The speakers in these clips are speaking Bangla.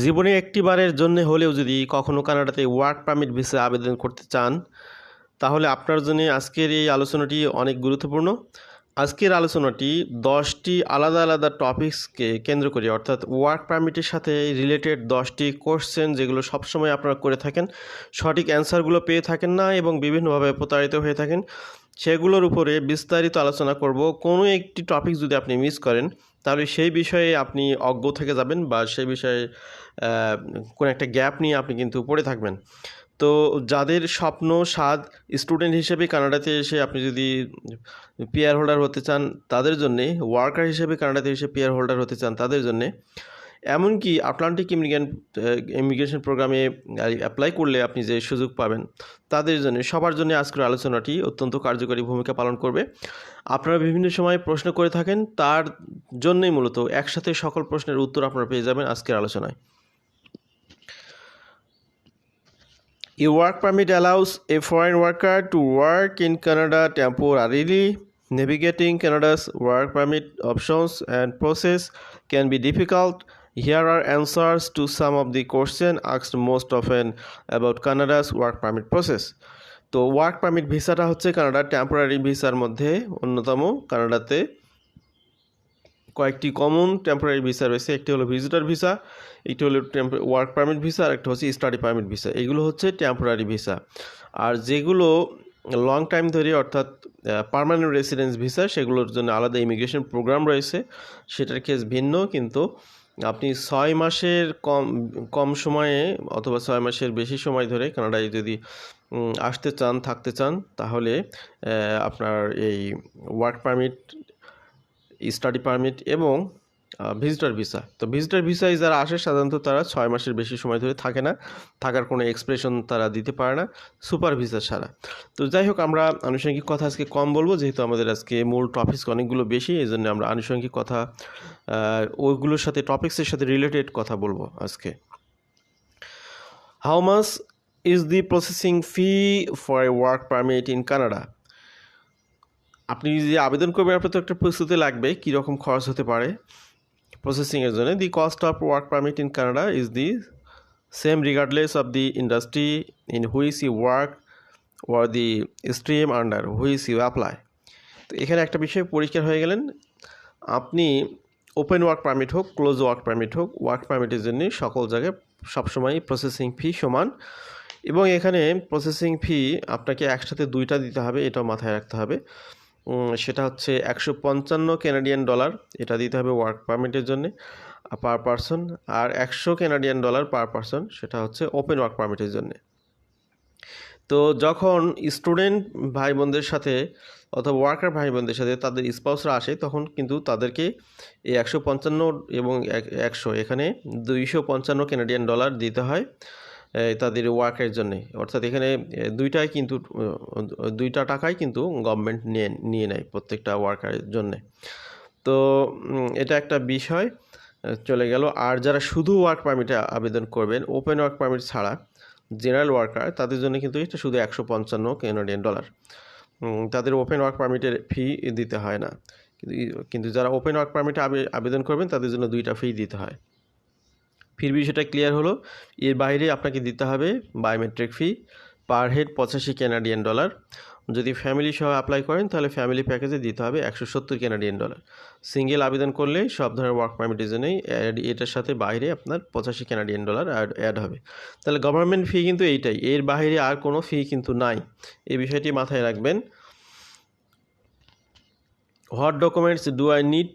জীবনে একটিবারের জন্য হলেও যদি কখনো কানাডাতে ওয়ার্ক পারমিট ভিসা আবেদন করতে চান, তাহলে আপনার জন্য আজকের এই আলোচনাটি অনেক গুরুত্বপূর্ণ। আজকের আলোচনাটি 10টি আলাদা আলাদা টপিকসকে কেন্দ্র করে, অর্থাৎ ওয়ার্ক পারমিটের সাথে রিলেটেড 10টি কোশ্চেন যেগুলো সবসময় আপনারা করে থাকেন, সঠিক অ্যান্সারগুলো পেয়ে থাকেন না এবং বিভিন্নভাবে প্রতারিত হয়ে থাকেন, সেগুলোর উপরে বিস্তারিত আলোচনা করব। কোনো একটি টপিক যদি আপনি মিস করেন, তাহলে সেই বিষয়ে আপনি অজ্ঞ থেকে যাবেন বা সেই বিষয়ে কোনো একটা গ্যাপ নিয়ে আপনি কিন্তু পড়ে থাকবেন। তো যাদের স্বপ্ন স্বাদ স্টুডেন্ট হিসেবে কানাডাতে এসে আপনি যদি পিআর হোল্ডার হতে চান তাদের জন্যে, ওয়ার্কার হিসেবে কানাডাতে এসে পিআর হোল্ডার হতে চান তাদের জন্যে, এমনকি আটলান্টিক ইমিগ্রেশন প্রোগ্রামে অ্যাপ্লাই করলে আপনি যে সুযোগ পাবেন তাদের জন্য, সবার জন্য আজকের আলোচনাটি অত্যন্ত কার্যকরী ভূমিকা পালন করবে। আপনারা বিভিন্ন সময় প্রশ্ন করে থাকেন, তার জন্যই মূলত একসাথে সকল প্রশ্নের উত্তর আপনারা পেয়ে যাবেন আজকের আলোচনায়। A work permit allows a foreign worker to work in Canada temporarily. Navigating Canada's work permit options and process can be difficult. Here are answers to some of the questions asked most often about Canada's work permit process. তো ওয়ার্ক পারমিট ভিসাটা হচ্ছে কানাডার টেম্পোরারি ভিসার মধ্যে অন্যতম। কানাডাতে কয়েকটি কমন টেম্পোরারি ভিসা রয়েছে, একটি হলো ভিজিটর ভিসা, একটি হলো ওয়ার্ক পারমিট ভিসা, আর একটা হচ্ছে স্টাডি পারমিট ভিসা। এগুলো হচ্ছে টেম্পোরারি ভিসা। আর যেগুলো লং টাইম ধরে, অর্থাৎ পার্মানেন্ট রেসিডেন্স ভিসা, সেগুলোর জন্য আলাদা ইমিগ্রেশন প্রোগ্রাম রয়েছে, সেটার কেস ভিন্ন। কিন্তু আপনি 6 মাসের কম সময়ে অথবা 6 মাসের বেশি সময় ধরে কানাডায় যদি আসতে চান, থাকতে চান, তাহলে আপনার এই ওয়ার্ক পারমিট, স্টাডি পারমিট এবং ভিজিটর ভিসা। তো ভিজিটর ভিসায় যারা আসে সাধারণত তারা 6 মাসের বেশি সময় ধরে থাকে না, থাকার কোনো এক্সপ্রেশন তারা দিতে পারে না সুপার ভিসা ছাড়া। তো যাই হোক, আমরা আনুষঙ্গিক কথা আজকে কম বলবো, যেহেতু আমাদের আজকে মূল টপিক্স অনেকগুলো বেশি, এই জন্য আমরা আনুষঙ্গিক কথা ওইগুলোর সাথে, টপিক্সের সাথে রিলেটেড কথা বলবো আজকে। How much is the processing fee for a work permit in Canada? আপনি যে আবেদন করবেন, আপনার তো একটা প্রস্তুতি লাগবে কীরকম খরচ হতে পারে প্রসেসিংয়ের জন্য। The cost of work permit in Canada is the same regardless of the industry in which you work or the stream under which you apply. তো এখানে একটা বিষয় পরিষ্কার হয়ে গেলেন, আপনি ওপেন ওয়ার্ক পারমিট হোক, ক্লোজ ওয়ার্ক পারমিট হোক, ওয়ার্ক পারমিটের জন্য সকল জায়গায় সবসময় প্রসেসিং ফি সমান। এবং এখানে প্রসেসিং ফি আপনাকে একসাথে দুইটা দিতে হবে, এটাও মাথায় রাখতে হবে। সেটা হচ্ছে 155 কানাডিয়ান ডলার, এটা দিতে হবে ওয়ার্ক পারমিটের জন্য পার পারসন, আর 100 কানাডিয়ান ডলার পার পারসন সেটা হচ্ছে ওপেন ওয়ার্ক পারমিটের জন্য। তো যখন স্টুডেন্ট ভাই বোনদের সাথে অথবা ওয়ার্কার ভাই বোনদের সাথে তাদের স্পাউসরা আসে, তখন কিন্তু তাদেরকে এই 155 এবং 100, এখানে 255 কানাডিয়ান ডলার দিতে হয় তাদের ওয়ার্কের জন্যে। অর্থাৎ এখানে দুইটা টাকাই কিন্তু গভর্নমেন্ট নিয়ে নেয় প্রত্যেকটা ওয়ার্কারের জন্যে। তো এটা একটা বিষয় চলে গেল। আর যারা শুধু ওয়ার্ক পারমিটে আবেদন করবেন, ওপেন ওয়ার্ক পারমিট ছাড়া, জেনারেল ওয়ার্কার, তাদের জন্য কিন্তু এটা শুধু 155 কানাডিয়ান ডলার। তাদের ওপেন ওয়ার্ক পারমিটের ফি দিতে হয় না, কিন্তু যারা ওপেন ওয়ার্ক পারমিটে আবেদন করবেন তাদের জন্য দুইটা ফি দিতে হয়। ফির বিষয়টা ক্লিয়ার হলো। এর বাইরে আপনাকে দিতে হবে বায়োমেট্রিক ফি, পার হেড 85 কানাডিয়ান ডলার। যদি ফ্যামিলি সহ অ্যাপ্লাই করেন তাহলে ফ্যামিলি প্যাকেজে দিতে হবে 170 কানাডিয়ান ডলার। সিঙ্গেল আবেদন করলে সব ধরনের ওয়ার্ক পারমিটের জন্যই এটার সাথে বাইরে আপনার 85 কানাডিয়ান ডলার অ্যাড হবে। তাহলে গভর্নমেন্ট ফি কিন্তু এইটাই, এর বাইরে আর কোনো ফি কিন্তু নাই, এই বিষয়টি মাথায় রাখবেন। What documents do I need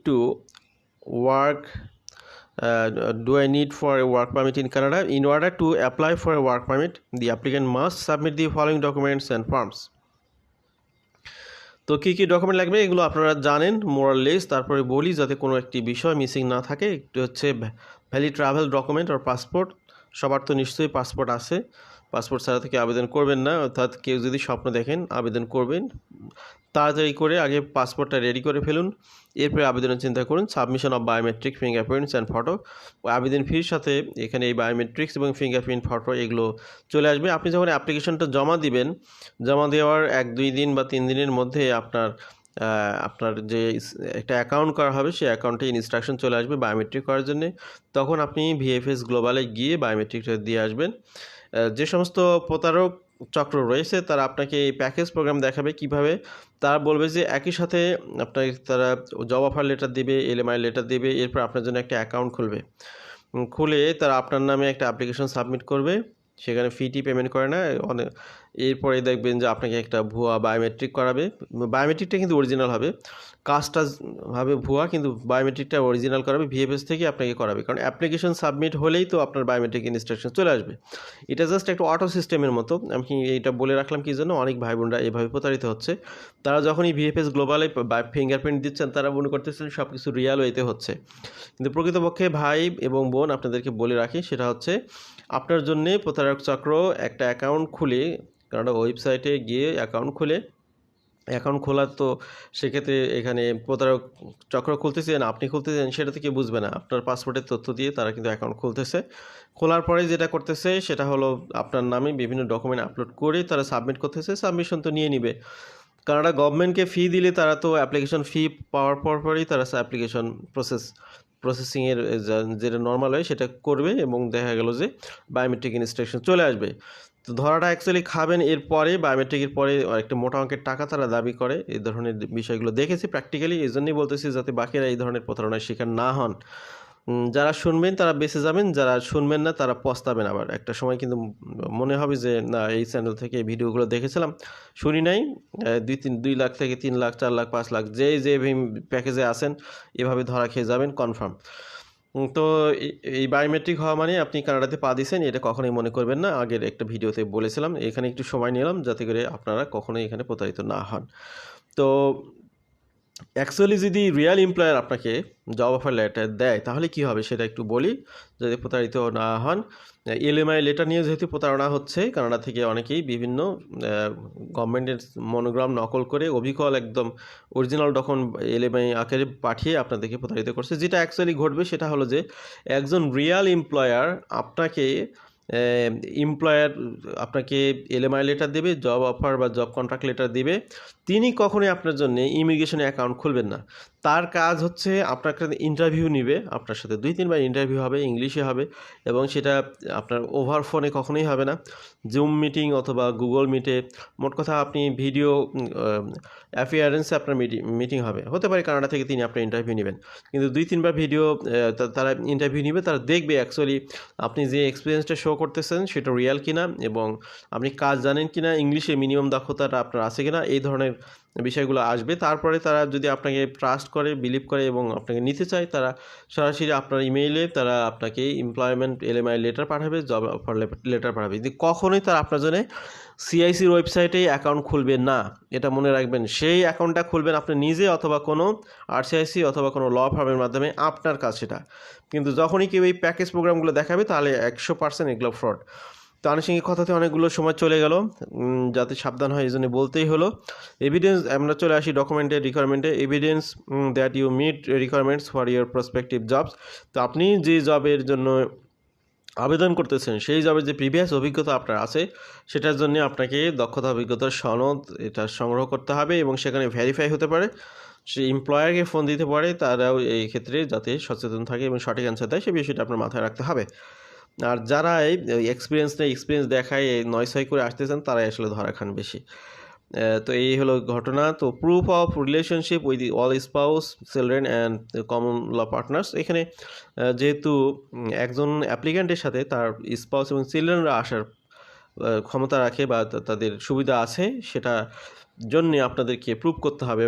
for a work permit in Canada? In order to apply for a work permit, the applicant must submit the following documents and forms. তো কী কী ডকুমেন্ট লাগবে এগুলো আপনারা জানেন মোরালেস, তারপরে বলি যাতে কোনো একটি বিষয় মিসিং না থাকে। একটি হচ্ছে ভ্যালিড ট্রাভেল ডকুমেন্ট আর পাসপোর্ট। সবার তো নিশ্চয়ই পাসপোর্ট আছে, পাসপোর্ট ছাড়া থেকে আবেদন করবেন না। অর্থাৎ কেউ যদি স্বপ্ন দেখেন আবেদন করবেন, তাড়াতাড়ি করে আগে পাসপোর্টটা রেডি করে ফেলুন, এরপরে আবেদনের চিন্তা করুন। Submission of biometric, fingerprints and photo. আবেদন ফির সাথে এখানে এই বায়োমেট্রিক্স এবং ফিঙ্গারপ্রিন্ট, ফটো এগুলো চলে আসবে। আপনি যখন অ্যাপ্লিকেশনটা জমা দিবেন, জমা দেওয়ার 1-2 দিন বা 3 দিনের মধ্যে আপনার আপনার যে একটা অ্যাকাউন্ট করা হবে সেই অ্যাকাউন্টে ইনস্ট্রাকশন চলে আসবে বায়োমেট্রিক করার জন্য। তখন আপনি ভিএফএস গ্লোবালে গিয়ে বায়োমেট্রিকটা দিয়ে আসবেন। যে সমস্ত প্রতারক চক্র রয়েছে তারা আপনাকে এই প্যাকেজ প্রোগ্রাম দেখাবে কিভাবে। তারা বলবে যে একই সাথে আপনাকে তারা জব অফার লেটার দেবে, এলএমআই লেটার দেবে, এরপর আপনার জন্য একটা অ্যাকাউন্ট খুলবে। খুলে তারা আপনার নামে একটা অ্যাপ্লিকেশন সাবমিট করবে, সেখানে ফিটি পেমেন্ট করে না অনেক। এরপরে দেখবেন যে আপনাকে একটা ভুয়া বায়োমেট্রিক করাবে। বায়োমেট্রিকটা কিন্তু অরিজিনাল হবে, কাজটা হবে ভুয়া, কিন্তু বায়োমেট্রিকটা অরিজিনাল করাবে, ভিএফএস থেকে আপনাকে করাবে। কারণ অ্যাপ্লিকেশন সাবমিট হলেই তো আপনার বায়োমেট্রিক ইনস্ট্রাকশন চলে আসবে। এটা জাস্ট একটা অটো সিস্টেমের মতো। আমি এইটা বলে রাখলাম কি জন্য, অনেক ভাই বোনরা এভাবে প্রতারিত হচ্ছে। তারা যখনই ভিএফএস গ্লোবালে ফিঙ্গারপ্রিন্ট দিচ্ছেন তারা মনে করতেছেন সব কিছু রিয়াল ওয়েতে হচ্ছে, কিন্তু প্রকৃতপক্ষে ভাই এবং বোন আপনাদেরকে বলে রাখি, সেটা হচ্ছে আপনার জন্যে প্রতারক চক্র একটা অ্যাকাউন্ট খুলে, কারণ ওয়েবসাইটে গিয়ে অ্যাকাউন্ট খুলে, অ্যাকাউন্ট খোলা তো সেক্ষেত্রে এখানে প্রতারক চক্র খুলতেছেন আপনি খুলতেছেন সেটা তো কেউ বুঝবে না। আপনার পাসপোর্টের তথ্য দিয়ে তারা কিন্তু অ্যাকাউন্ট খুলতেছে। খোলার পরে যেটা করতেছে সেটা হলো আপনার নামে বিভিন্ন ডকুমেন্ট আপলোড করে তারা সাবমিট করতেছে। সাবমিশন তো নিয়ে নিবে, কানাডা গভর্নমেন্টকে ফি দিলে তারা তো অ্যাপ্লিকেশন ফি পাওয়ার পরই তারা অ্যাপ্লিকেশন প্রসেসিংয়ের যেটা নর্মাল হয় সেটা করবে, এবং দেখা গেল যে বায়োমেট্রিক ইনস্ট্রাকশন চলে আসবে। তো ধরাটা অ্যাকচুয়ালি খাবেন এরপরে, বায়োমেট্রিকের পরে একটা মোটা অঙ্কের টাকা তারা দাবি করে। এই ধরনের বিষয়গুলো দেখেছি প্র্যাকটিক্যালি, এই জন্যই বলতেছি যাতে বাকিরা এই ধরনের প্রতারণার শিকার না হন। যারা শুনবেন তারা বেঁচে যাবেন, যারা শুনবেন না তারা পস্তাবেন। আবার একটা সময় কিন্তু মনে হবে যে না, এই চ্যানেল থেকে এই ভিডিওগুলো দেখেছিলাম, শুনি নাই। 2 লাখ থেকে 3 লাখ 4 লাখ 5 লাখ যে প্যাকেজে আসেন এভাবে ধরা খেয়ে যাবেন কনফার্ম। তো এই বায়োমেট্রিক হওয়া মানে আপনি কানাডাতে পা দিয়েছেন এটা কখনোই মনে করবেন না। আগের একটা ভিডিওতে বলেছিলাম, এখানে একটু সময় নিলাম যাতে করে আপনারা কখনোই এখানে প্রতারিত না হন। তো অ্যাকচুয়ালি যদি রিয়েল এমপ্লয়ার আপনাকে জব অফার লেটার দেয় তাহলে কি হবে সেটা একটু বলি, যাতে প্রতারিত না হন। এলএমআই লেটার নিয়ে যেহেতু প্রতারণা হচ্ছে, কানাডা থেকে অনেকেই বিভিন্ন গভর্নমেন্টের মনোগ্রাম নকল করে অবিকল একদম অরিজিনাল ডকুমেন্ট এলএমআই আকারে পাঠিয়ে আপনাদেরকে প্রতারিত করছে। যেটা অ্যাকচুয়ালি ঘটবে সেটা হলো যে একজন রিয়েল এমপ্লয়ার আপনাকে আপনাকে এলএমআই লেটার দেবে, জব অফার বা জব কন্ট্রাক্ট লেটার দেবে। তিনি কখনোই আপনার জন্য ইমিগ্রেশনে অ্যাকাউন্ট খুলবেন না। তার কাজ হচ্ছে আপনার ইন্টারভিউ নিবে, আপনার সাথে 2-3 বার ইন্টারভিউ হবে, ইংলিশে হবে, এবং সেটা আপনার ওভার ফোনে কখনোই হবে না, জুম মিটিং অথবা গুগল মিটে। মোট কথা আপনি ভিডিও অ্যাপিয়ারেন্সে আপনার মিটিং হবে, হতে পারে কানাডা থেকে তিনি আপনার ইন্টারভিউ নেবেন, কিন্তু 2-3 বার ভিডিও তারা ইন্টারভিউ নেবে। তারা দেখবে অ্যাকচুয়ালি আপনি যে এক্সপিরিয়েন্সটা শো করতেছেন সেটা রিয়াল কিনা, এবং আপনি কাজ জানেন কিনা, ইংলিশে মিনিমাম দক্ষতাটা আপনার আছে কিনা, এই ধরনের বিষয়গুলো আসবে। তারপরে তারা যদি আপনাকে ট্রাস্ট করে, বিলিভ করে এবং আপনাকে নিতে চায়, তারা সরাসরি আপনার ইমেইলে তারা আপনাকে এমপ্লয়মেন্ট এলএমআই লেটার পাঠাবে, জব অফার লেটার পাঠাবে। কিন্তু কখনোই তারা আপনার জন্য সিআইসির ওয়েবসাইটে অ্যাকাউন্ট খুলবেন না, এটা মনে রাখবেন। সেই অ্যাকাউন্টটা খুলবেন আপনি নিজে অথবা কোনো আরসিআইসি অথবা কোনো ল ফার্মের মাধ্যমে, আপনার কাজ সেটা। কিন্তু যখনই কেউ এই প্যাকেজ প্রোগ্রামগুলো দেখাবে তাহলে 100% এগুলো ফ্রড। তো আনুষঙ্গিক কথাতে অনেকগুলো সময় চলে গেল, যাতে সাবধান হয় এই জন্য বলতেই হলো। এভিডেন্স, আমরা চলে আসি ডকুমেন্টের রিকোয়ারমেন্টে। Evidence that you meet requirements for your prospective jobs. তো আপনি যে জবের জন্য আবেদন করতেছেন সেই জবের যে প্রিভিয়াস অভিজ্ঞতা আপনার আছে সেটার জন্য আপনাকে দক্ষতা অভিজ্ঞতার সনদ এটা সংগ্রহ করতে হবে, এবং সেখানে ভেরিফাই হতে পারে। সে এমপ্লয়ারকে ফোন দিতে পারে, তারাও এই ক্ষেত্রে যাতে সচেতন থাকে এবং সঠিক অ্যান্সার দেয় সে বিষয়টা আপনার মাথায় রাখতে হবে। আর যারা এই এক্সপিরিয়েন্স দেখায় নয় করে আসতেছেন তারাই আসলে ধরা খান বেশি। তো এই হলো ঘটনা। তো proof of relationship with all spouse, children and common law partners. এখানে যেহেতু একজন অ্যাপ্লিক্যান্টের সাথে তার স্পাউস এবং চিলড্রেনরা আসার ক্ষমতা রাখে বা তাদের সুবিধা আছে, সেটা জন্যে আপনাদেরকে প্রুভ করতে হবে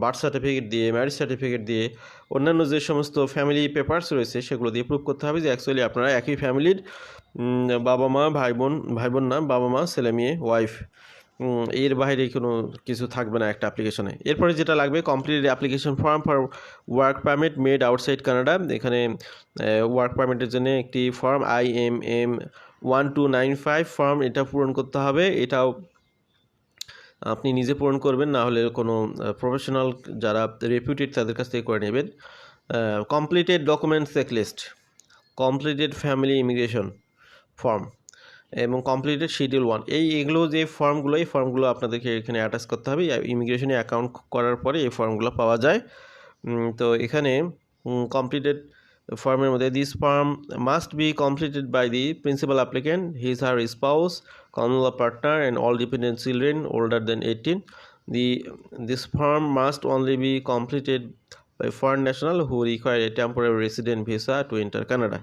বার্থ সার্টিফিকেট দিয়ে, ম্যারেজ সার্টিফিকেট দিয়ে, অন্যান্য যে সমস্ত ফ্যামিলি পেপারস রয়েছে সেগুলো দিয়ে প্রুভ করতে হবে যে অ্যাকচুয়ালি আপনারা একই ফ্যামিলির, বাবা মা ভাই বোন না, বাবা মা ছেলে মেয়ে ওয়াইফ, এর বাইরে কোনো কিছু থাকবে না একটা অ্যাপ্লিকেশনে। এরপরে যেটা লাগবে, complete application form for work permit made outside Canada. এখানে ওয়ার্ক পারমিটের জন্য একটি ফর্ম IMM 1295 ফর্ম, এটা পূরণ করতে হবে। এটাও আপনি নিজে পূরণ করবেন, না হলে কোনো প্রফেশনাল যারা রেপুটেড তাদের কাছ থেকে করে নেবেন। Completed document checklist, completed family immigration form, এবং কমপ্লিটেড শিডিউল 1 এগুলো যে ফর্মগুলো, এই ফর্মগুলো আপনাদেরকে এখানে অ্যাটাচ করতে হবে। ইমিগ্রেশনে অ্যাকাউন্ট করার পরে এই ফর্মগুলো পাওয়া যায়। তো এখানে কমপ্লিটেড ফর্মের মধ্যে this form must be completed by the principal applicant, his her spouse, common law partner and all dependent children older than 18. This form must only be completed by foreign national who require a temporary resident visa to enter Canada.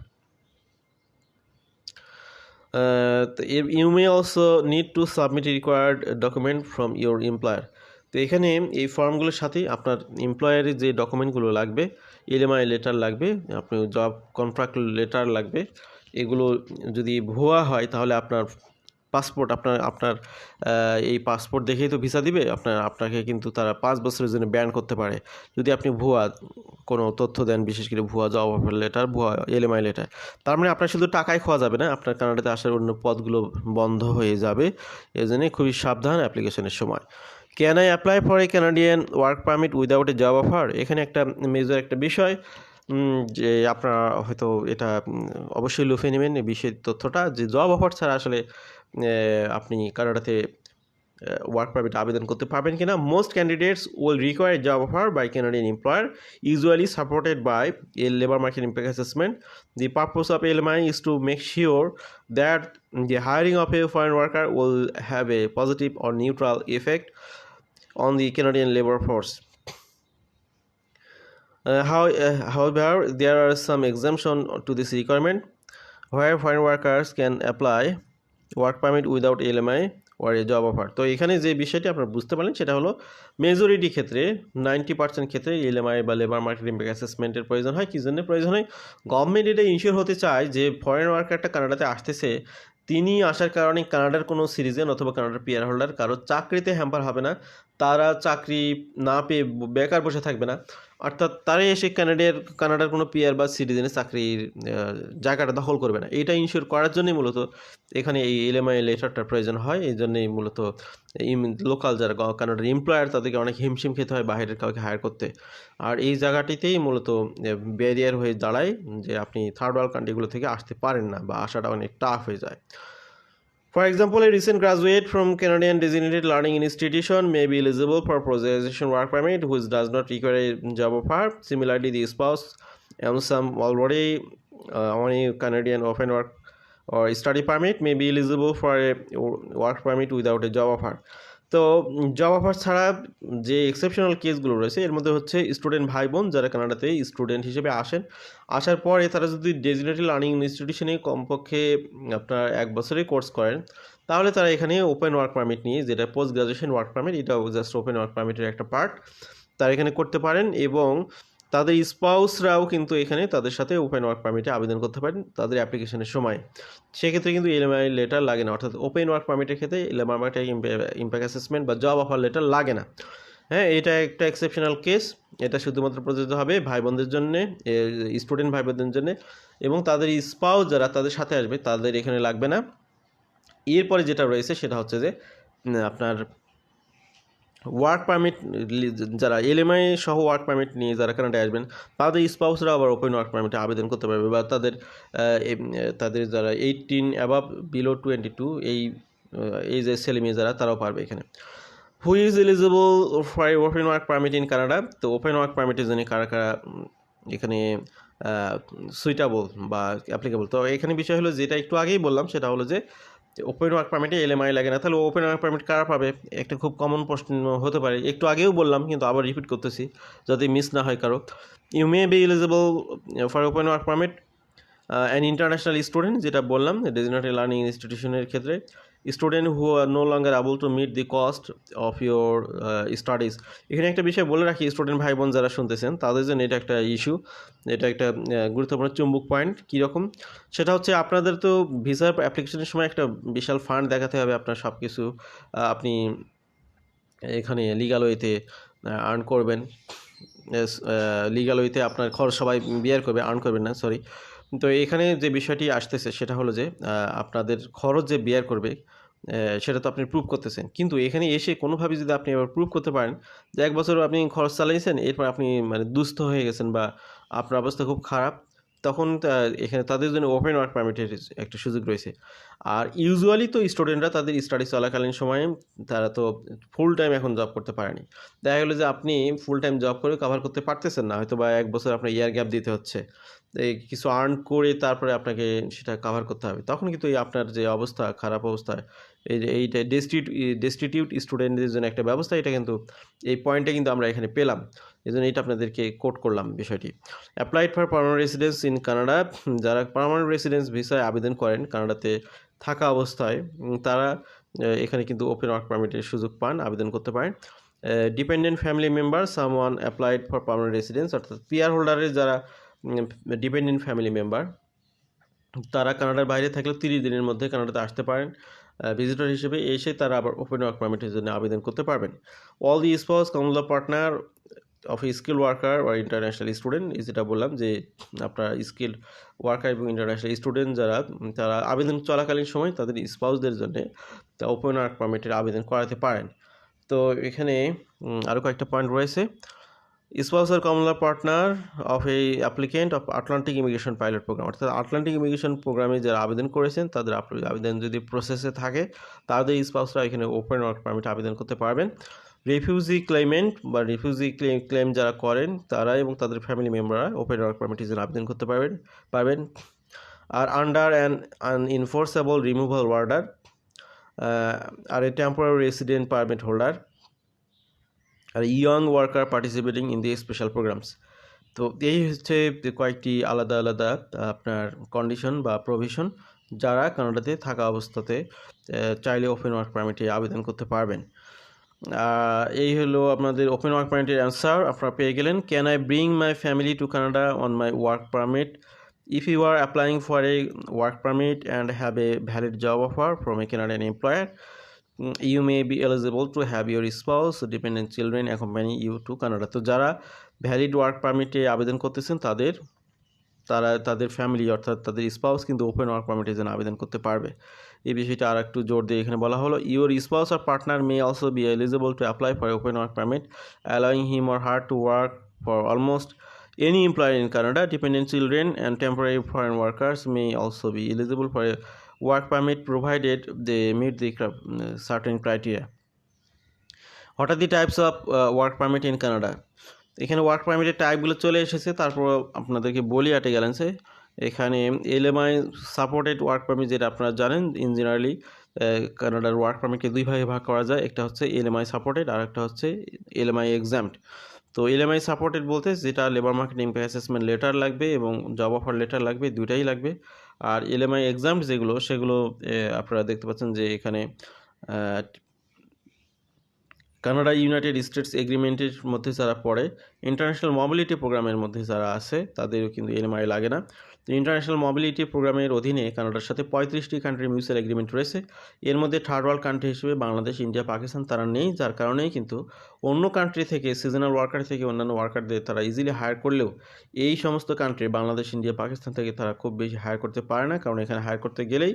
You may also need to submit a required document from your employer. তো এখানে এই ফর্মগুলোর সাথেই আপনার এমপ্লয়ারের যে ডকুমেন্টগুলো লাগবে, এলএমআই লেটার লাগবে, আপনি জব কন্ট্রাক্ট লেটার লাগবে। এগুলো যদি ভুয়া হয় তাহলে আপনার পাসপোর্ট আপনার এই পাসপোর্ট দেখেই তো ভিসা দিবে, আপনাকে কিন্তু তারা 5 বছরের জন্য ব্যান করতে পারে যদি আপনি ভুয়া কোনো তথ্য দেন, বিশেষ করে ভুয়া জব অফার লেটার, ভুয়া এলএমআই লেটার। তার মানে আপনার শুধু টাকাই খোয়া যাবে না, আপনার কানাডাতে আসার অন্য পথগুলো বন্ধ হয়ে যাবে। এই জন্য খুবই সাবধান অ্যাপ্লিকেশনের সময়। Can I apply for a Canadian work permit without a job offer? এখানে একটা মেজর একটা বিষয়, যে আপনারা হয়তো এটা অবশ্যই লুফে নেবেন এই বিষয়ের তথ্যটা, যে জব অফার ছাড়া আসলে আপনি কানাডাতে ওয়ার্ক পারমিট আবেদন করতে পারবেন কিনা। Most candidates will require job offer by Canadian employer, usually supported by a labour market impact assessment. The purpose of LMIA is to make sure that the hiring of a foreign worker will have a positive or neutral effect on the Canadian labor force. However, there are some exemptions to this requirement, where foreign workers can apply work permit without LMI or a job offer. তো এখানে যে বিষয়টি আপনারা বুঝতে পারলেন সেটা হলো মেজরিটি ক্ষেত্রে 90% ক্ষেত্রে এলএমআই বা লেবার মার্কেট ইম্প্যাক্ট অ্যাসেসমেন্টের প্রয়োজন হয়। কী জন্য প্রয়োজন হয়? গভর্নমেন্ট এটা ইনশিওর হতে চায় যে ফরেন ওয়ার্কারটা কানাডাতে আসতেছে, তিনি আসার কারণে কানাডার কোনো সিটিজেন অথবা কানাডার পিআর হোল্ডার কারো চাকরিতে হ্যাম্পার হবে না, তারা চাকরি না পেয়ে বেকার বসে থাকবে না, অর্থাৎ তারাই এসে কানাডার কোনো পিআর বা সিটিজেনের চাকরির জায়গাটা দখল করবে না। এটা ইনশিওর করার জন্যই মূলত এখানে এই এলএমআই লেটারটার প্রয়োজন হয়। এই জন্যই মূলত লোকাল যারা কানাডার এমপ্লয়ার তাদেরকে অনেক হিমশিম খেতে হয় বাইরের কাউকে হায়ার করতে। আর এই জায়গাটিতেই মূলত ব্যারিয়ার হয়ে দাঁড়ায় যে আপনি থার্ড ওয়ার্ল্ড কান্ট্রিগুলো থেকে আসতে পারেন না বা আসাটা অনেক টাফ হয়ে যায়। For example, a recent graduate from Canadian designated learning institution may be eligible for possession work permit, which does not require a job offer. Similarly, the spouse and some already on a Canadian open work or study permit may be eligible for a work permit without a job offer. তো জব অফার ছাড়া যে এক্সেপশনাল কেসগুলো রয়েছে এর মধ্যে হচ্ছে স্টুডেন্ট ভাই বোন যারা কানাডাতে স্টুডেন্ট হিসেবে আসার পরে তারা যদি ডেজিগনেটেড লার্নিং ইনস্টিটিউশনে কমপক্ষে আপনার 1 বছরের কোর্স করেন, তাহলে তারা এখানে ওপেন ওয়ার্ক পারমিট নিয়ে, যেটা পোস্ট গ্রাজুয়েশন ওয়ার্ক পারমিট, এটাও জাস্ট ওপেন ওয়ার্ক পারমিটের একটা পার্ট, তারা এখানে করতে পারেন। এবং তাদের স্পাউসরাও কিন্তু এখানে তাদের সাথে ওপেন ওয়ার্ক পারমিটে আবেদন করতে পারেন তাদের অ্যাপ্লিকেশনের সময়। সেক্ষেত্রে কিন্তু এলএমআই লেটার লাগে না, অর্থাৎ ওপেন ওয়ার্ক পারমিটের ক্ষেত্রে লেবার মার্কেট ইম্প্যাক্ট অ্যাসেসমেন্ট বা জব অফার লেটার লাগে না। হ্যাঁ, এটা একটা এক্সেপশনাল কেস, এটা শুধুমাত্র প্রযোজ্য হবে ভাই বোনদের জন্যে, স্টুডেন্ট ভাই বোনদের জন্যে, এবং তাদের স্পাউস যারা তাদের সাথে আসবে তাদের এখানে লাগবে না। এরপরে যেটা রয়েছে সেটা হচ্ছে যে আপনার ওয়ার্ক পারমিট যারা এলএমআই সহ ওয়ার্ক পারমিট নিয়ে যারা কানাডায় আসবেন তাদের স্পাউসরা আবার ওপেন ওয়ার্ক পারমিটে আবেদন করতে পারবে, বা তাদের যারা 18 অ্যাবাভ বিলো 22 এই যে ছেলে মেয়ে যারা তারাও পারবে এখানে। Who is eligible for open work permit in Canada? তো ওপেন ওয়ার্ক পারমিটের জন্য কারা এখানে সুইটেবল বা অ্যাপ্লিকেবল? তো এখানে বিষয় হলো যেটা একটু আগেই বললাম, সেটা হলো যে ওপেন ওয়ার্ক পারমিটে এলএমআই লাগে না, তাহলে ওপেন ওয়ার্ক পারমিট কারা পাবে? একটা খুব কমন প্রশ্ন হতে পারে, একটু আগেও বললাম কিন্তু আবার রিপিট করতেছি যাতে মিস না হয় কারো। You may be eligible for open work permit an international student, যেটা বললাম ডেজিগনেটেড লার্নিং ইনস্টিটিউশনের ক্ষেত্রে, student who are no longer able to meet the cost of your studies. এখানে একটা বিষয় বলে রাখি, স্টুডেন্ট ভাই বোন যারা শুনতেছেন তাদের জন্য এটা একটা ইস্যু, এটা একটা গুরুত্বপূর্ণ চুম্বক পয়েন্ট। কীরকম? সেটা হচ্ছে আপনাদের তো ভিসার অ্যাপ্লিকেশনের সময় একটা বিশাল ফান্ড দেখাতে হবে, আপনার সব কিছু আপনি এখানে লিগাল ওয়েতে আর্ন করবেন, লিগাল ওয়েতে আপনার খরচ সবাই বিয়ার করবে, আর্ন করবেন না, সরি। তো এখানে যে বিষয়টি আসতেছে সেটা হলো যে আপনাদের খরচ যে বিয়ার করবে সেটা তো আপনি প্রুভ করতেছেন, কিন্তু এখানে এসে কোনোভাবে যদি আপনি এবার প্রুভ করতে পারেন যে 1 বছর আপনি খরচ চালিয়েছেন, এরপর আপনি মানে দুস্থ হয়ে গেছেন বা আপনার অবস্থা খুব খারাপ, তখন এখানে তাদের জন্য ওপেন ওয়ার্ক পারমিটের একটা সুযোগ রয়েছে। আর ইউজুয়ালি তো স্টুডেন্টরা তাদের স্টাডি চলাকালীন সময়ে তারা তো ফুল টাইম এখন জব করতে পারেনি। দেখা গেলো যে আপনি ফুল টাইম জব করে কভার করতে পারতেছেন না, হয়তো বা 1 বছর আপনার ইয়ার গ্যাপ দিতে হচ্ছে, এই কিছু আর্ন করে তারপরে আপনাকে সেটা কভার করতে হবে। তখন কিন্তু এই আপনার যে অবস্থা, খারাপ অবস্থা, এইটা ডেস্টিটিউট স্টুডেন্টদের জন্য একটা ব্যবস্থা, এটা কিন্তু এই পয়েন্টটা কিন্তু আমরা এখানে পেলাম। এই জন্য এটা আপনাদেরকে কোট করলাম বিষয়টি। Applied for permanent residence in Canada, যারা পার্মানেন্ট রেসিডেন্স ভিসায় আবেদন করেন কানাডাতে থাকা অবস্থায়, তারা এখানে কিন্তু ওপেন ওয়ার্ক পারমিটের সুযোগ পান, আবেদন করতে পারেন। Dependent family member someone applied for permanent residence, অর্থাৎ পিআর হোল্ডারের যারা ডিপেন্ডেন্ট ফ্যামিলি মেম্বার, তারা কানাডার বাইরে থাকলে 30 দিনের মধ্যে কানাডাতে আসতে পারেন ভিজিটর হিসেবে, এসে তারা আবার ওপেন ওয়ার্ক পারমিটের জন্য আবেদন করতে পারবেন। All the spouse common law partner of skill worker বা ইন্টারন্যাশনাল স্টুডেন্ট, যেটা বললাম যে আপনার স্কিল ওয়ার্কার এবং ইন্টারন্যাশনাল স্টুডেন্ট যারা, তারা আবেদন চলাকালীন সময় তাদের স্পাউসদের জন্য ওপেন ওয়ার্ক পারমিটের আবেদন করাতে পারেন। তো এখানে আরও কয়েকটা পয়েন্ট রয়েছে। স্পাউস আর কমন ল পার্টনার অফ এই applicant of Atlantic immigration pilot program, অর্থাৎ আটলান্টিক ইমিগ্রেশন প্রোগ্রামে যারা আবেদন করেছেন তাদের আবেদন যদি প্রসেসে থাকে, তাদের স্পাউসরা এখানে ওপেন ওয়ার্ক পারমিট আবেদন করতে পারবেন। রিফিউজি ক্লেমেন্ট বা রিফিউজি ক্লেম যারা করেন তারা এবং তাদের ফ্যামিলি মেম্বাররা ওপেন ওয়ার্ক পারমিটের জন্য আবেদন করতে পারবেন। আর under an unenforceable removal order আর a temporary resident permit holder আর young worker participating in the special programs. তো এই হচ্ছে কয়েকটি আলাদা আলাদা আপনার কন্ডিশন বা প্রভিশন, যারা কানাডাতে থাকা অবস্থাতে চাইলে ওপেন ওয়ার্ক পারমিটে আবেদন করতে পারবেন। এই হলো আপনাদের ওপেন ওয়ার্ক পারমিটের অ্যান্সার আপনারা পেয়ে গেলেন। Can I bring my family to Canada on my work permit? If you are applying for a work permit and have a valid job offer from a Canadian employer, you may be eligible to have your spouse, dependent children accompany you to Canada. তো যারা ভ্যালিড ওয়ার্ক পারমিটে আবেদন করতেছেন তাদের ফ্যামিলি অর্থাৎ তাদের স্পাউস কিন্তু ওপেন ওয়ার্ক পারমিটের জন্য আবেদন করতে পারবে। এই বিষয়টা আর একটু জোর দিয়ে এখানে বলা হলো, your spouse or partner may also be eligible to apply for open work permit allowing him or her to work for almost any employer in Canada. Dependent children and temporary foreign workers may also be eligible for a work permit provided they meet the certain criteria. What are the types of work permit in Canada? এখানে ওয়ার্ক পারমিটের টাইপগুলো চলে এসেছে, তারপর আপনাদেরকে বলি অ্যাট এ গ্যালেন্সে। এখানে এলএমআই সাপোর্টেড ওয়ার্ক পারমিট, যেটা আপনারা জানেন ইন জেনারেলি কানাডার ওয়ার্ক পারমিটকে দুই ভাগে ভাগ করা যায়, একটা হচ্ছে এলএমআই সাপোর্টেড আর একটা হচ্ছে এলএমআই এক্সাম্পড। তো এলএমআই সাপোর্টেড বলতে যেটা labour market impact assessment letter লাগবে এবং জব অফার লেটার লাগবে, দুইটাই লাগবে। আর এলএমআই এক্সাম্পড সেগুলো আপনারা দেখতে পাচ্ছেন যে এখানে কানাডা ইউনাইটেড স্টেটস এগ্রিমেন্টের মধ্যে যারা পড়ে, ইন্টারন্যাশনাল মোবিলিটি প্রোগ্রামের মধ্যে যারা আছে তাদেরও কিন্তু এলএমআই লাগে না। তো ইন্টারন্যাশনাল মোবিলিটি প্রোগ্রামের অধীনে কানাডার সাথে 35টি কান্ট্রি মিউচুয়াল এগ্রিমেন্ট রয়েছে। এর মধ্যে থার্ড ওয়ার্ল্ড কান্ট্রি হিসেবে বাংলাদেশ, ইন্ডিয়া, পাকিস্তান তারা নেই, যার কারণেই কিন্তু অন্য কান্ট্রি থেকে সিজনাল ওয়ার্কার থেকে অন্যান্য ওয়ার্কারদের তারা ইজিলি হায়ার করলেও এই সমস্ত কান্ট্রি বাংলাদেশ, ইন্ডিয়া, পাকিস্তান থেকে তারা খুব বেশি হায়ার করতে পারে না, কারণ এখানে হায়ার করতে গেলেই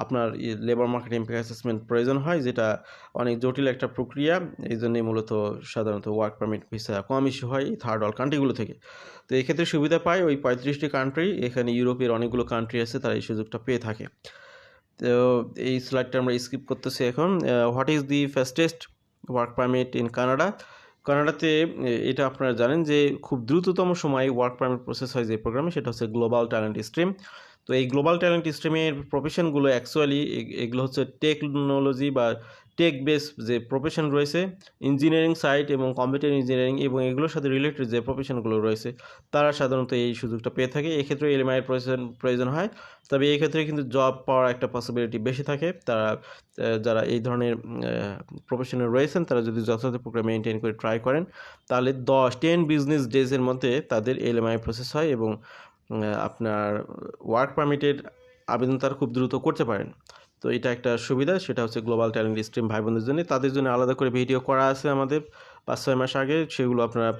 আপনার লেবার মার্কেট ইম্প্যাক্ট অ্যাসেসমেন্ট প্রয়োজন হয়, যেটা অনেক জটিল একটা প্রক্রিয়া। এই জন্যই মূলত সাধারণত ওয়ার্ক পারমিট ভিসা কম ইস্যু হয় এই থার্ড ওয়ার্ল্ড কান্ট্রিগুলো থেকে। তো এক্ষেত্রে সুবিধা পায় ওই 35টি কান্ট্রি, এখানে ইউরোপের অনেকগুলো কান্ট্রি আছে, তারা এই সুযোগটা পেয়ে থাকে। তো এই স্লাইডটা আমরা স্কিপ করতেছি এখন। What is the fastest work permit in Canada? কানাডাতে এটা আপনারা জানেন যে খুব দ্রুততম সময়ে ওয়ার্ক পারমিট প্রসেস হয় যে প্রোগ্রামে, সেটা হচ্ছে গ্লোবাল ট্যালেন্ট স্ট্রিম। তো এই গ্লোবাল ট্যালেন্ট স্ট্রিমের প্রফেশনগুলো অ্যাকচুয়ালি এগুলো হচ্ছে টেকনোলজি বা টেক বেস যে প্রফেশন রয়েছে, ইঞ্জিনিয়ারিং সাইড এবং কম্পিউটার ইঞ্জিনিয়ারিং এবং এগুলোর সাথে রিলেটেড যে প্রফেশনগুলো রয়েছে, তারা সাধারণত এই সুযোগটা পেয়ে থাকে। এক্ষেত্রে এলএমআইয়ের প্রয়োজন হয়, তবে এই ক্ষেত্রে কিন্তু জব পাওয়ার একটা পসিবিলিটি বেশি থাকে। তারা যারা এই ধরনের প্রফেশনে রয়েছেন তারা যদি যথাযথ প্রোগ্রাম মেনটেন করে ট্রাই করেন, তাহলে 10 বিজনেস ডেজের মধ্যে তাদের এলএমআই প্রসেস হয় এবং আপনার ওয়ার্ক পারমিটের আবেদন তারা খুব দ্রুত করতে পারেন। তো এটা একটা সুবিধা, সেটা হচ্ছে গ্লোবাল ট্যালেন্ট স্ট্রিম ভাই বোনদের জন্য। তাদের জন্য আলাদা করে ভিডিও করা আছে আমাদের 5-6 মাস আগে, সেগুলো আপনারা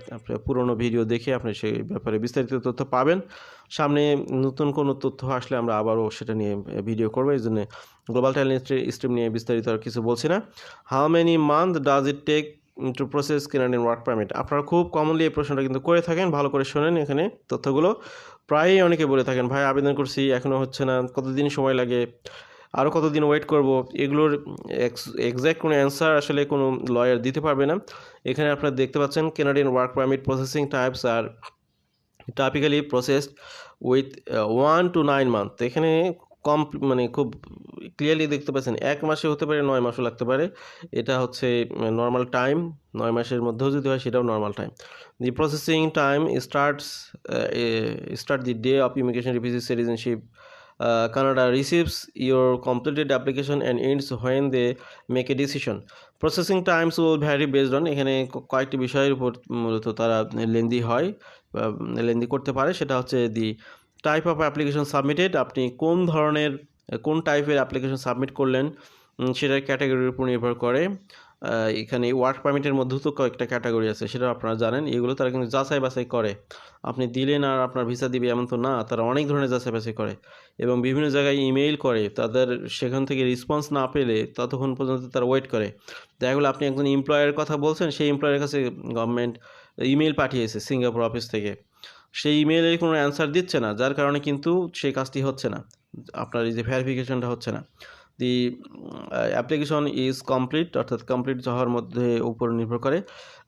পুরনো ভিডিও দেখে আপনি সেই ব্যাপারে বিস্তারিত তথ্য পাবেন। সামনে নতুন কোনো তথ্য আসলে আমরা আবারও সেটা নিয়ে ভিডিও করবো, এই জন্য গ্লোবাল ট্যালেন্ট স্ট্রিম নিয়ে বিস্তারিত আর কিছু বলছি না। How many month does it take to process Canadian work permit? আপনারা খুব কমনলি এই প্রশ্নটা কিন্তু করে থাকেন, ভালো করে শোনেন এখানে তথ্যগুলো। প্রায়ই অনেকে বলে থাকেন, ভাই আবেদন করছি এখনও হচ্ছে না, কতদিন সময় লাগে, আরও কতদিন ওয়েট করব। এগুলোর এক্স্যাক্ট কোনো অ্যান্সার আসলে কোনো লয়ার দিতে পারবে না। এখানে আপনারা দেখতে পাচ্ছেন Canadian work permit processing types are typically processed with 1 to 9 month. এখানে কম মানে খুব ক্লিয়ারলি দেখতে পাচ্ছেন 1 মাসে হতে পারে, 9 মাসও লাগতে পারে। এটা হচ্ছে নর্মাল টাইম, 9 মাসের মধ্যেও যদি হয় সেটাও normal time. The processing time start the day of immigration refugee citizenship Canada receives your completed application and ends when they make a decision. Processing times will vary based on, এখানে কয়েকটি বিষয়ের উপর মূলত তারা লেন্দি হয়, লেন্দি করতে পারে। সেটা হচ্ছে দি টাইপ অফ অ্যাপ্লিকেশন সাবমিটেড, আপনি কোন ধরনের কোন টাইপের অ্যাপ্লিকেশন সাবমিট করলেন সেটার ক্যাটাগরির উপর নির্ভর করে। এখানে ওয়ার্ক পারমিটের মধ্যেও তো কয়েকটা ক্যাটাগরি আছে, সেটা আপনারা জানেন। এগুলো তারা কিন্তু যাচাই বাছাই করে, আপনি দিলেন আর আপনার ভিসা দিবে এমন তো না, তারা অনেক ধরনের যাচাই বাছাই করে এবং বিভিন্ন জায়গায় ইমেইল করে। তাদের সেখান থেকে রেসপন্স না পেলে ততক্ষণ পর্যন্ত তারা ওয়েট করে। দেখা গেলো আপনি একজন এমপ্লয়ের কথা বলছেন, সেই এমপ্লয়ের কাছে গভর্নমেন্ট ইমেইল পাঠিয়েছে সিঙ্গাপুর অফিস থেকে, সেই ইমেইলের কোনো অ্যান্সার দিচ্ছে না, যার কারণে কিন্তু সেই কাজটি হচ্ছে না, আপনার এই যে ভেরিফিকেশনটা হচ্ছে না। দি অ্যাপ্লিকেশন ইজ কমপ্লিট, অর্থাৎ কমপ্লিট হওয়ার মধ্যে উপর নির্ভর করে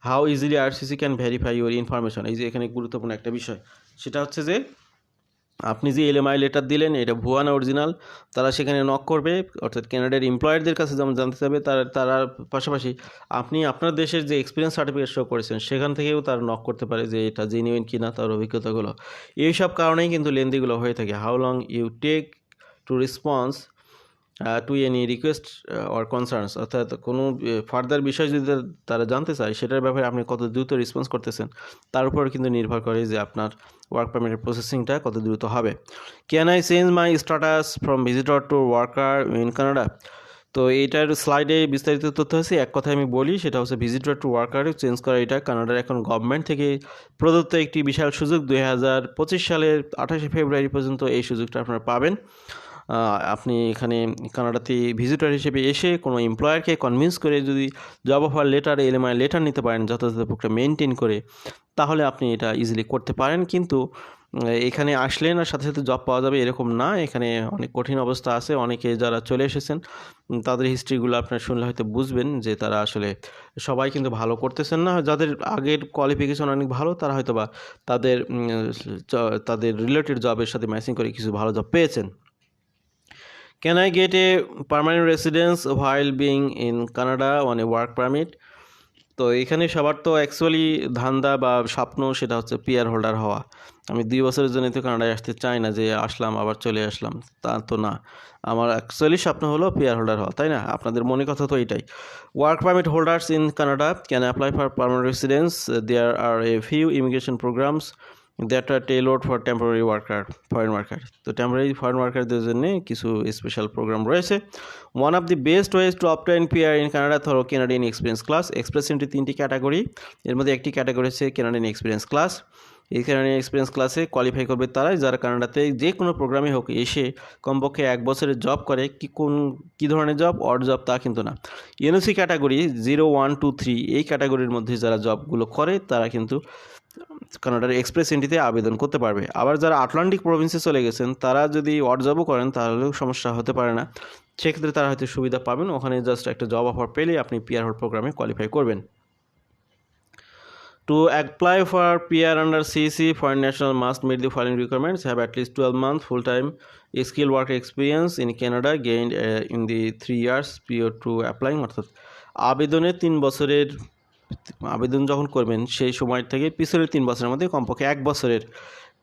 how easily RCC can verify your information. এই যে এখানে গুরুত্বপূর্ণ একটা বিষয়, সেটা হচ্ছে যে আপনি যে এলএমআই লেটার দিলেন এটা ভুয়া না অরিজিনাল, তারা সেখানে নক করবে, অর্থাৎ কানাডার এমপ্লয়ারদের কাছে যেমন জানতে চাবে, তারা পাশাপাশি আপনি আপনার দেশের যে এক্সপিরিয়েন্স সার্টিফিকেট শো করেছেন সেখান থেকেও তারা নক করতে পারে যে এটা জেনুইন কিনা, তার অভিজ্ঞতাগুলো। এইসব কারণেই কিন্তু লেনদেনগুলো হয়ে থাকে। How long you take to response to any request or concerns, অর্থাৎ কোনো ফার্দার বিষয় যদি তারা জানতে চায় সেটার ব্যাপারে আপনি কত দ্রুত রেসপন্স করতেছেন তার উপর কিন্তু নির্ভর করে যে আপনার ওয়ার্ক পারমিটের প্রসেসিংটা কত দ্রুত হবে। Can I change my status from visitor to worker in Canada? তো এইটার স্লাইডে বিস্তারিত তথ্য আছে, এক কথায় আমি বলি, সেটা হচ্ছে ভিজিটর টু ওয়ার্কারে চেঞ্জ করা। এটা কানাডার এখন গভর্নমেন্ট থেকে প্রদত্ত একটি বিশাল সুযোগ। 2025 সালের 28 ফেব্রুয়ারি পর্যন্ত এই সুযোগটা আপনারা পাবেন। আপনি এখানে কানাডাতে ভিজিটর হিসেবে এসে কোনো এমপ্লয়ারকে কনভিন্স করে যদি job offer letter, LMI letter নিতে পারেন যথাযথ প্রক্রিয়া মেনটেন করে, তাহলে আপনি এটা ইজিলি করতে পারেন। কিন্তু এখানে আসলেন আর সাথে সাথে জব পাওয়া যাবে এরকম না, এখানে অনেক কঠিন অবস্থা আছে। অনেকে যারা চলে এসেছেন তাদের হিস্ট্রিগুলো আপনার শুনলে হয়তো বুঝবেন যে তারা আসলে সবাই কিন্তু ভালো করতেছেন না। যাদের আগের কোয়ালিফিকেশন অনেক ভালো তারা হয়তো বা তাদের রিলেটেড জবের সাথে ম্যাচিং করে কিছু ভালো জব পেয়েছেন। Can I get a permanent residence while being in Canada on a work permit? তো এখানে সবার তো অ্যাকচুয়ালি ধান্দা বা স্বপ্ন সেটা হচ্ছে পিআর হোল্ডার হওয়া। আমি 2 বছরের জন্য তো কানাডায় আসতে চাই না যে আসলাম আবার চলে আসলাম, তা তো না। আমার অ্যাকচুয়ালি স্বপ্ন হলো পিআর হোল্ডার হওয়া, তাই না? আপনাদের মনে কথা তো এটাই। Work permit holders in Canada can apply for permanent residence. There are a few immigration programs that are tailored for temporary foreign worker. তো টেম্পোরারি ফরেন ওয়ার্কারদের জন্য কিছু স্পেশাল প্রোগ্রাম রয়েছে। One of the best ways to obtain PR in Canada through Canadian experience class. এক্সপ্রেশনটি 3টি ক্যাটাগরি, এর মধ্যে একটি ক্যাটাগরি হচ্ছে কানাডিয়ান এক্সপিরিয়েন্স ক্লাস। এই কানাডিয়ান এক্সপিরিয়েন্স ক্লাসে কোয়ালিফাই করবে তারাই যারা কানাডাতে যে কোনো প্রোগ্রামে হোক এসে কমপক্ষে 1 বছরের জব করে। কী ধরনের জব? অড জব তা কিন্তু না। এনওসি ক্যাটাগরি 0, 1, 2, 3 এই ক্যাটাগরির মধ্যে যারা জবগুলো করে তারা কিন্তু কানাডার এক্সপ্রেস এন্ট্রিতে আবেদন করতে পারবে। আবার যারা আটলান্টিক প্রভিন্সে চলে গেছেন তারা যদি অড জবও করেন তাহলেও সমস্যা হতে পারে না, সেক্ষেত্রে তারা হয়তো সুবিধা পাবেন। ওখানে জাস্ট একটা জব অফার পেলে আপনি পিআর হোল্ড প্রোগ্রামে কোয়ালিফাই করবেন। To apply for PR under CC, foreign national must meet the following requirements: have at least 12 months full-time skilled work experience in Canada gained in the 3 years prior to applying, অর্থাৎ আবেদনের 3 বছরের আবেদন যখন করবেন সেই সময় থেকে পিছনের 3 বছরের মধ্যে কমপক্ষে 1 বছরের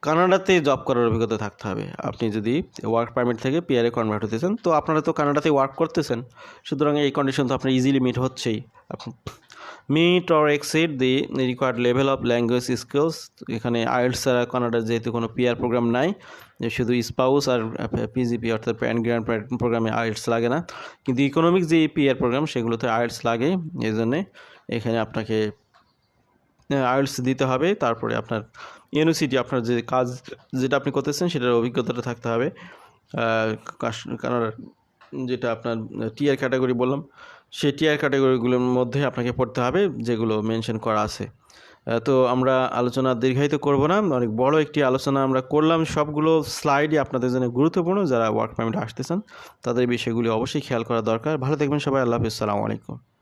কানাডাতে জব করার অভিজ্ঞতা থাকতে হবে। আপনি যদি ওয়ার্ক পারমিট থেকে পিআরে কনভার্ট হতে চান, তো আপনারা তো কানাডাতে ওয়ার্ক করতেছেন, সুতরাং এই কন্ডিশন তো আপনার ইজিলি মিট হচ্ছেই। Meet or exceed the required level of language skills. এখানে আইএলটিএস ছাড়া কানাডার যেহেতু কোনো পিআর প্রোগ্রাম নাই, শুধু স্পাউস আর পিজিপি অর্থাৎ প্যারেন্ট গ্র্যান্ড প্যারেন্ট প্রোগ্রামে আইএলটিএস লাগে না, কিন্তু ইকোনমিক যে পিআর প্রোগ্রাম সেগুলোতে আইএলটিএস লাগে। এই জন্যে এখানে আপনাকে আইএলটিএস দিতে হবে। তারপরে আপনার ইউনিভার্সিটি আপনার যে কাজ যেটা আপনি করতেছেন সেটার অভিজ্ঞতাটা থাকতে হবে। কানাডার যেটা আপনার টিআর ক্যাটাগরি বললাম সেই টিআর ক্যাটাগরিগুলোর মধ্যে আপনাকে পড়তে হবে যেগুলো মেনশন করা আছে। তো আমরা আলোচনা দীর্ঘায়িত করব না, অনেক বড় একটি আলোচনা আমরা করলাম। সবগুলো স্লাইডই আপনাদের জন্য গুরুত্বপূর্ণ। যারা ওয়ার্ক পারমিটে আসতেছেন তাদের বিষয়গুলি অবশ্যই খেয়াল করা দরকার। ভালো থাকবেন সবাই। আল্লাহ হাফিজ। আসসালামু আলাইকুম।